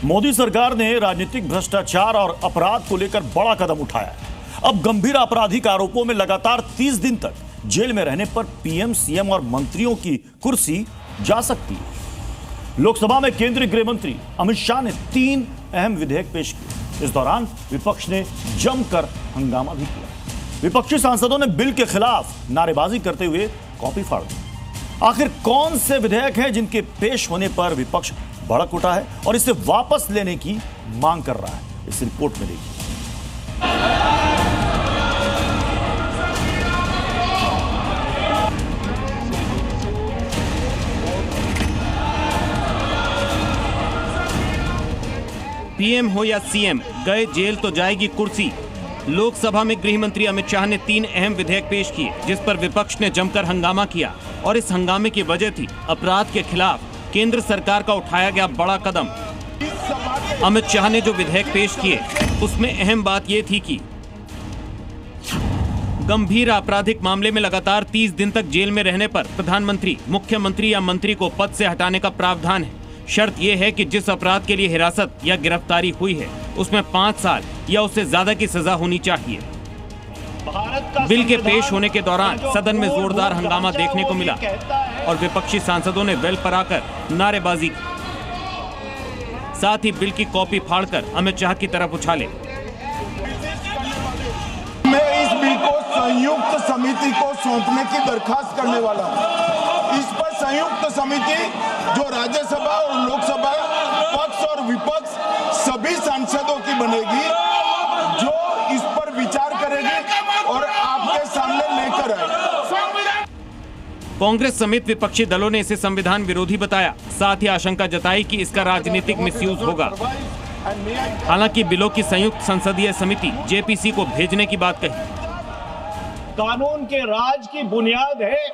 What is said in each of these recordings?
मोदी सरकार ने राजनीतिक भ्रष्टाचार और अपराध को लेकर बड़ा कदम उठाया है। अब गंभीर आपराधिक आरोपों में लगातार 30 दिन तक जेल में रहने पर पीएम, सीएम और मंत्रियों की कुर्सी जा सकती है। लोकसभा में केंद्रीय गृह मंत्री अमित शाह ने 3 अहम विधेयक पेश किए। इस दौरान विपक्ष ने जमकर हंगामा भी किया। विपक्षी सांसदों ने बिल के खिलाफ नारेबाजी करते हुए कॉपी फाड़ दी। आखिर कौन से विधेयक हैं जिनके पेश होने पर विपक्ष भड़क उठा है और इसे वापस लेने की मांग कर रहा है? इस रिपोर्ट में देखिए। पीएम हो या सीएम, गए जेल तो जाएगी कुर्सी। लोकसभा में गृह मंत्री अमित शाह ने 3 अहम विधेयक पेश किए, जिस पर विपक्ष ने जमकर हंगामा किया और इस हंगामे की वजह थी अपराध के खिलाफ केंद्र सरकार का उठाया गया बड़ा कदम। अमित शाह ने जो विधेयक पेश किए उसमें अहम बात यह थी कि गंभीर आपराधिक मामले में लगातार 30 दिन तक जेल में रहने पर प्रधानमंत्री, मुख्यमंत्री या मंत्री को पद से हटाने का प्रावधान है। शर्त यह है कि जिस अपराध के लिए हिरासत या गिरफ्तारी हुई है उसमें 5 साल या उससे ज्यादा की सजा होनी चाहिए। बिल के पेश होने के दौरान सदन में जोरदार हंगामा देखने को मिला और विपक्षी सांसदों ने वेल पर आकर नारेबाजी की। साथ ही बिल की कॉपी फाड़कर अमित शाह की तरफ उछाले। मैं इस बिल को संयुक्त समिति को सौंपने की दरखास्त करने वाला हूं। इस पर संयुक्त समिति जो राज्यसभा और लोकसभा पक्ष और विपक्ष सभी सांसदों की बनेगी, जो इस पर विचार करेगी और आपके सामने लेकर आएगी। कांग्रेस समेत विपक्षी दलों ने इसे संविधान विरोधी बताया। साथ ही आशंका जताई कि इसका राजनीतिक मिसयूज होगा। हालांकि बिलों की संयुक्त संसदीय समिति जेपीसी को भेजने की बात कही। कानून के राज की बुनियाद है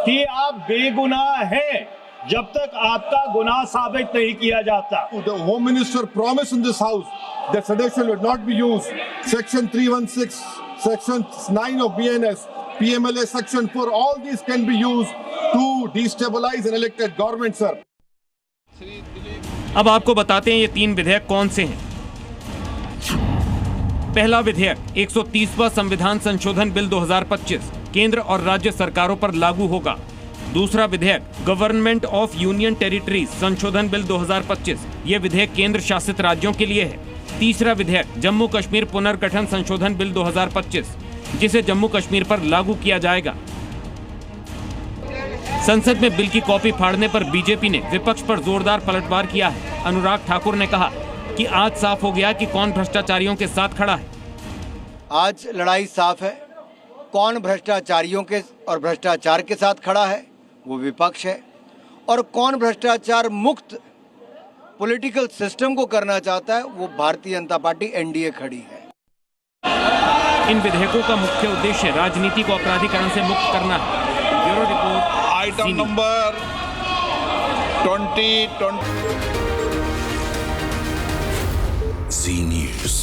कि आप बेगुनाह हैं जब तक आपका गुनाह साबित नहीं किया जाता। The Home Minister promised in this House that sedition would not be used. Section 316, Section 9 of BNS, PMLA Section 4, all these can be used to destabilize an elected government, sir. अब आपको बताते हैं ये 3 विधेयक कौन से हैं। पहला विधेयक 130वां संविधान संशोधन बिल 2025 केंद्र और राज्य सरकारों पर लागू होगा। दूसरा विधेयक गवर्नमेंट ऑफ यूनियन टेरिटरीज संशोधन बिल 2025, ये विधेयक केंद्र शासित राज्यों के लिए है। तीसरा विधेयक जम्मू कश्मीर पुनर्गठन संशोधन बिल 2025, जिसे जम्मू कश्मीर पर लागू किया जाएगा। संसद में बिल की कॉपी फाड़ने पर बीजेपी ने विपक्ष पर जोरदार पलटवार किया है। अनुराग ठाकुर ने कहा कि आज साफ हो गया कि कौन भ्रष्टाचारियों के साथ खड़ा है। आज लड़ाई साफ है, कौन भ्रष्टाचारियों के और भ्रष्टाचार के साथ खड़ा है वो विपक्ष है, और कौन भ्रष्टाचार मुक्त पॉलिटिकल सिस्टम को करना चाहता है वो भारतीय जनता पार्टी एनडीए खड़ी है। इन विधेयकों का मुख्य उद्देश्य राजनीति को अपराधीकरण से मुक्त करना है। Bureau report. Item number 2020 Zee News।